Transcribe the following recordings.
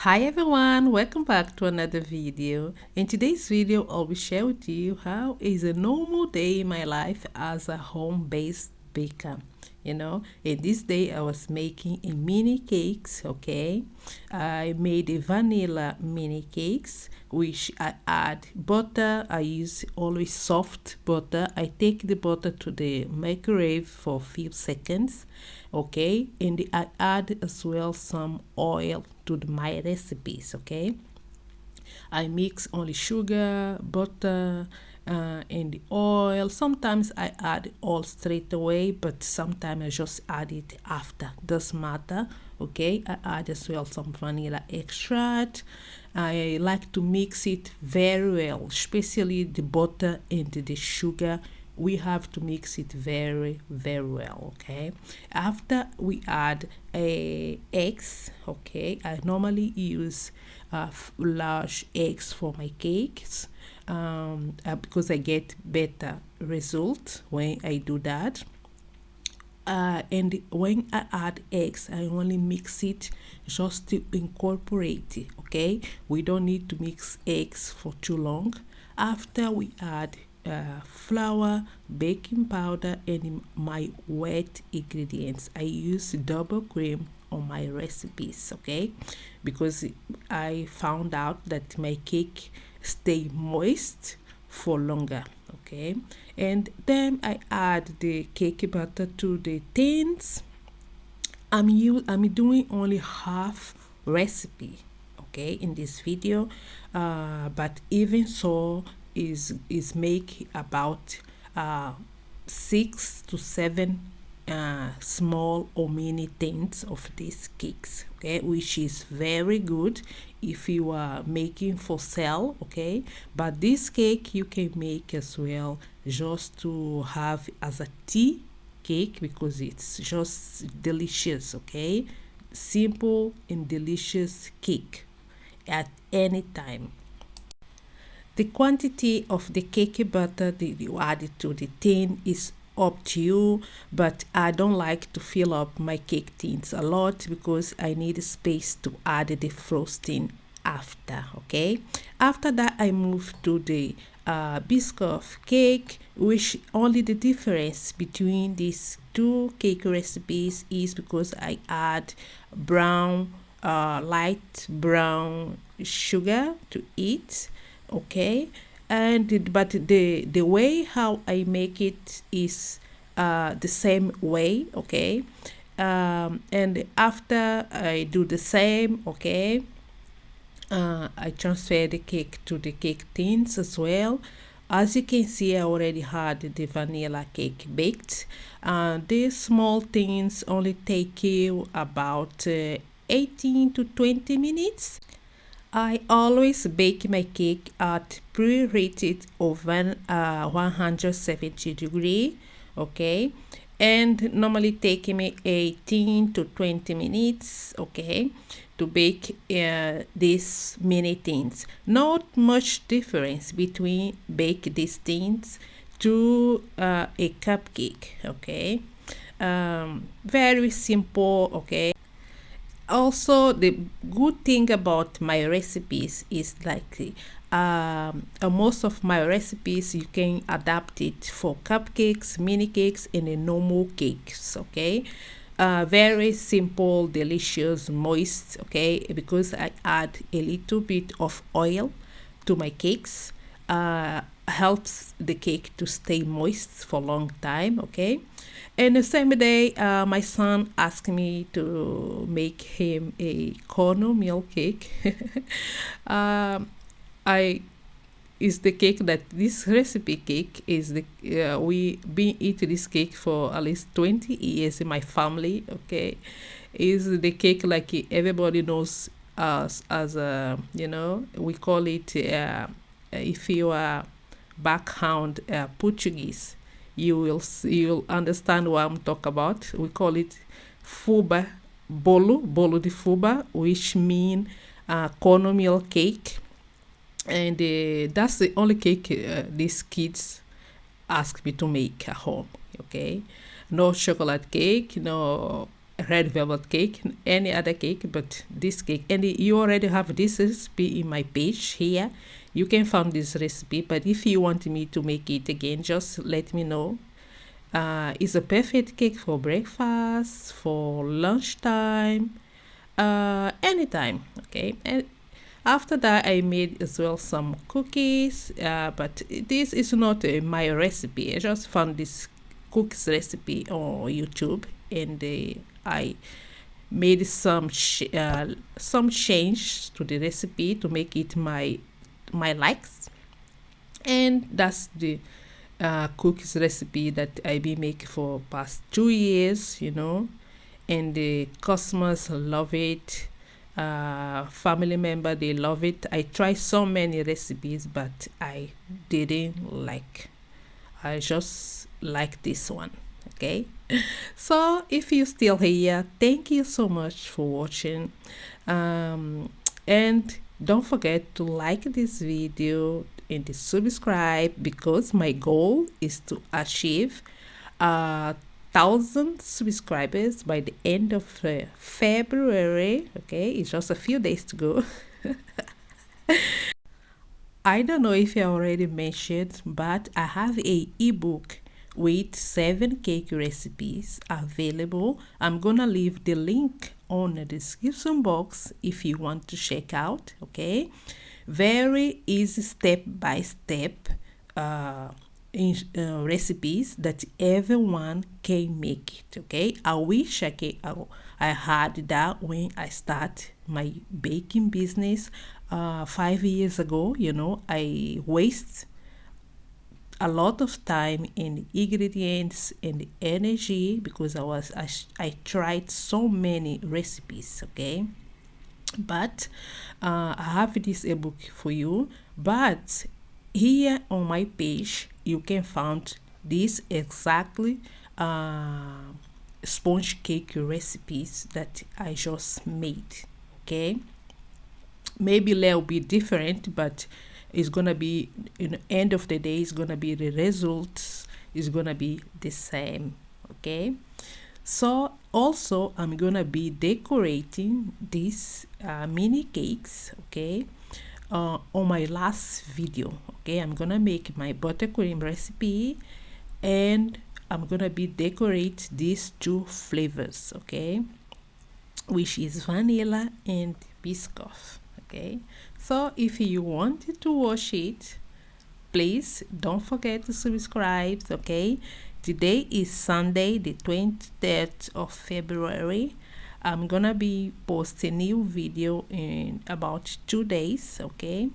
Hi everyone, welcome back to another video. In today's video, I'll be sharing with you how is a normal day in my life as a home-based baker. In this day I was making a mini cakes. Okay, I made a vanilla mini cakes which I add butter. I use always soft butter. I take the butter to the microwave for a few seconds. Okay, and I add as well some oil to my recipes. Okay, I mix only sugar, butter, and the oil. Sometimes I add all straight away, but sometimes I just add it after. Doesn't matter. Okay, I add as well some vanilla extract. I like to mix it very well, especially the butter and the sugar. We have to mix it very well. Okay, after we add eggs. Okay, I normally use large eggs for my cakes because I get better results when I do that. And when I add eggs, I only mix it just to incorporate it. Okay, we don't need to mix eggs for too long. After we add flour, baking powder, and my wet ingredients, I use double cream on my recipes. Okay, because I found out that my cake stay moist for longer. Okay, and then I add the cake batter to the tins. I'm doing only half recipe, okay, in this video, but even so is make about 6 to 7 small or mini tins of these cakes. Okay, which is very good if you are making for sale. Okay, but this cake you can make as well just to have as a tea cake because it's just delicious. Okay, simple and delicious cake at any time. The quantity of the cake batter that you add it to the tin is up to you, but I don't like to fill up my cake tins a lot because I need space to add the frosting after. Okay, after that I move to the Biscoff cake, which only the difference between these two cake recipes is because I add light brown sugar to it. Okay, but the way how I make it is the same way. Okay, and after I do the same, okay, I transfer the cake to the cake tins as well. As you can see, I already had the vanilla cake baked. These small tins only take you about 18 to 20 minutes. I always bake my cake at pre-heated oven 170 degrees. Okay, and normally take me 18 to 20 minutes. Okay, to bake these mini things. Not much difference between bake these things to a cupcake. Okay, very simple. Okay, also the good thing about my recipes is like most of my recipes you can adapt it for cupcakes, mini cakes, and a normal cakes. Okay, very simple, delicious, moist. Okay, because I add a little bit of oil to my cakes, helps the cake to stay moist for a long time. Okay, and the same day my son asked me to make him a cornmeal cake. I is the cake that this recipe cake is the we been eating this cake for at least 20 years in my family. Okay, is the cake like everybody knows us as we call it if you are background Portuguese, you'll understand what I'm talking about. We call it fuba, bolo de fuba, which mean cornmeal cake, and that's the only cake these kids ask me to make at home. Okay, no chocolate cake, no red velvet cake, any other cake, but this cake. And you already have this recipe in my page here. You can find this recipe, but if you want me to make it again, just let me know. It's a perfect cake for breakfast, for lunchtime, anytime. Okay. And after that, I made as well some cookies, but this is not my recipe. I just found this cookies recipe on YouTube, and I made some change to the recipe to make it my likes, and that's the cookies recipe that I been making for past 2 years, and the customers love it. Family member, they love it. I tried so many recipes, but I didn't like. I just like this one. Okay. So if you're still here, thank you so much for watching. And don't forget to like this video and to subscribe, because my goal is to achieve 1,000 subscribers by the end of February. Okay, it's just a few days to go. I don't know if I already mentioned, but I have a ebook with 7 cake recipes available. I'm gonna leave the link on the description box if you want to check out. Okay, very easy step by step recipes that everyone can make it. Okay, I wish I had that when I start my baking business 5 years ago. I waste a lot of time in ingredients and energy because I tried so many recipes. Okay, but I have this ebook for you. But here on my page, you can find this exactly sponge cake recipes that I just made. Okay, maybe they'll be different, but it's gonna be, in the end of the day, it's gonna be the results is gonna be the same. Okay, so also I'm gonna be decorating these mini cakes. Okay, on my last video. Okay, I'm gonna make my buttercream recipe, and I'm gonna be decorate these 2 flavors. Okay, which is vanilla and Biscoff. Okay, so if you wanted to watch it, please don't forget to subscribe. Okay, today is Sunday, the 23rd of February. I'm gonna be posting a new video in about 2 days. Okay,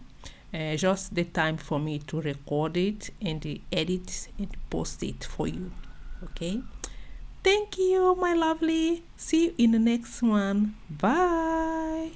just the time for me to record it and edit and post it for you. Okay, thank you, my lovely. See you in the next one. Bye.